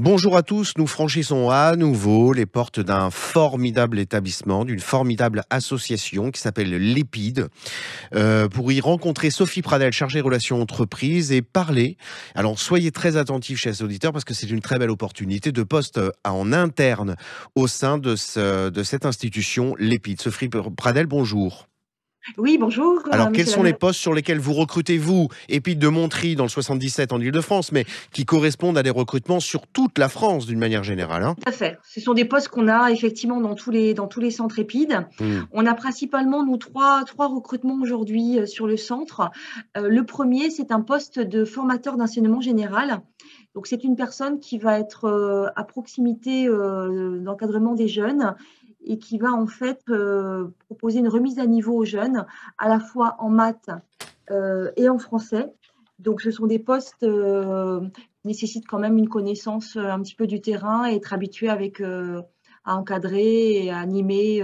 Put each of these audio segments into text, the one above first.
Bonjour à tous, nous franchissons à nouveau les portes d'un formidable établissement, d'une formidable association qui s'appelle l'EPID, pour y rencontrer Sophie Pradel, chargée relations entreprises, et parler. Alors soyez très attentifs, chers auditeurs, parce que c'est une très belle opportunité de poste en interne au sein de cette institution, l'EPID. Sophie Pradel, bonjour. Oui, bonjour, Alors, quels monsieur sont les Lamel. postes sur lesquels vous recrutez, vous, EPID de Montry, dans le 77 en Ile-de-France, mais qui correspondent à des recrutements sur toute la France, d'une manière générale, hein? Tout à fait. Ce sont des postes qu'on a effectivement dans tous les centres EPID. Mmh. On a principalement, nous, trois recrutements aujourd'hui sur le centre. Le premier, c'est un poste de formateur d'enseignement général. Donc, c'est une personne qui va être à proximité d'encadrement des jeunes et qui va en fait proposer une remise à niveau aux jeunes, à la fois en maths et en français. Donc, ce sont des postes qui nécessitent quand même une connaissance un petit peu du terrain et être habitué à encadrer et à animer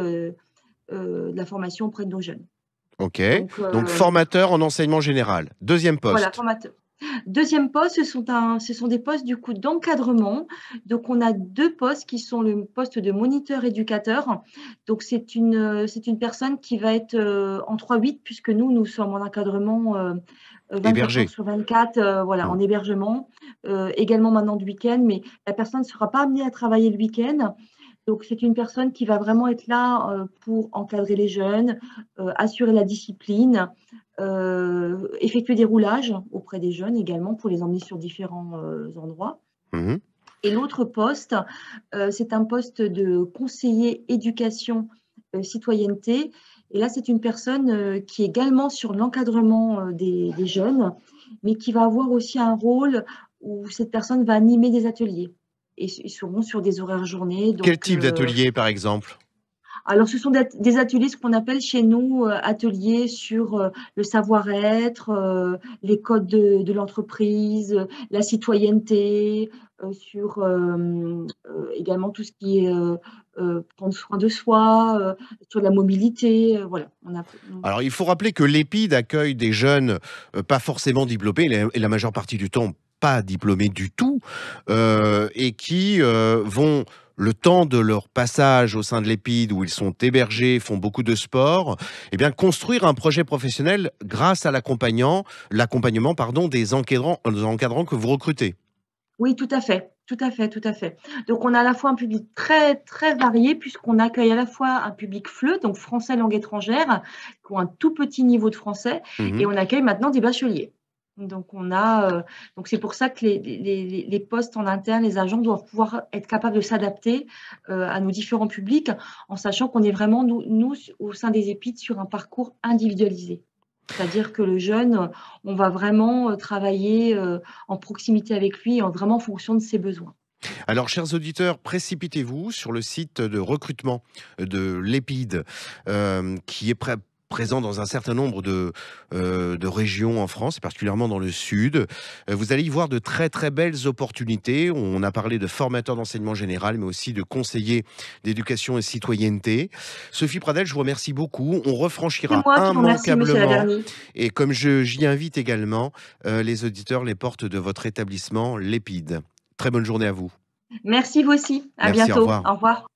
de la formation auprès de nos jeunes. OK. Donc, Donc formateur en enseignement général. Deuxième voilà, poste. formateur. Deuxième poste, ce sont des postes du coup d'encadrement. Donc, on a deux postes qui sont le poste de moniteur éducateur. Donc, c'est une personne qui va être en 3-8 puisque nous sommes en encadrement 24 heures Hébergé. sur 24, voilà, Mmh. en hébergement, également maintenant de week-end, mais la personne ne sera pas amenée à travailler le week-end. Donc, c'est une personne qui va vraiment être là pour encadrer les jeunes, assurer la discipline, effectuer des roulages auprès des jeunes également pour les emmener sur différents endroits. Mmh. Et l'autre poste, c'est un poste de conseiller éducation citoyenneté. Et là, c'est une personne qui est également sur l'encadrement des jeunes, mais qui va avoir aussi un rôle où cette personne va animer des ateliers. Et ils seront sur des horaires journée. Quel Donc, type d'atelier, par exemple? alors, ce sont des ateliers, ce qu'on appelle chez nous, ateliers sur, le savoir-être, les codes de l'entreprise, la citoyenneté, sur, également tout ce qui est, prendre soin de soi, sur la mobilité, voilà. Alors, il faut rappeler que l'EPID accueille des jeunes, pas forcément diplômés, et la majeure partie du temps, pas diplômés du tout, et qui, vont, le temps de leur passage au sein de l'EPID, où ils sont hébergés, font beaucoup de sport, eh bien, construire un projet professionnel grâce à l'accompagnement, pardon, des encadrants que vous recrutez. Oui, tout à fait, tout à fait, tout à fait. Donc on a à la fois un public très, très varié puisqu'on accueille à la fois un public FLE, donc français langue étrangère, qui ont un tout petit niveau de français et Mmh. on accueille maintenant des bacheliers. Donc donc c'est pour ça que les postes en interne, les agents doivent pouvoir être capables de s'adapter, à nos différents publics, en sachant qu'on est vraiment nous au sein des EPID sur un parcours individualisé. C'est-à-dire que le jeune, on va vraiment, travailler, en proximité avec lui, vraiment en fonction de ses besoins. Alors, chers auditeurs, précipitez-vous sur le site de recrutement de l'EPID, qui est présent dans un certain nombre de régions en France, et particulièrement dans le sud. Vous allez y voir de très très belles opportunités. On a parlé de formateur d'enseignement général, mais aussi de conseiller d'éducation et citoyenneté. Sophie Pradel, je vous remercie beaucoup. On C'est refranchira moi qui vous remercie, monsieur immanquablement, Lavergne. et comme j'y invite également les auditeurs, les portes de votre établissement, l'EPID. Très bonne journée à vous. Merci, vous aussi. À Merci, au bientôt. revoir. Au revoir.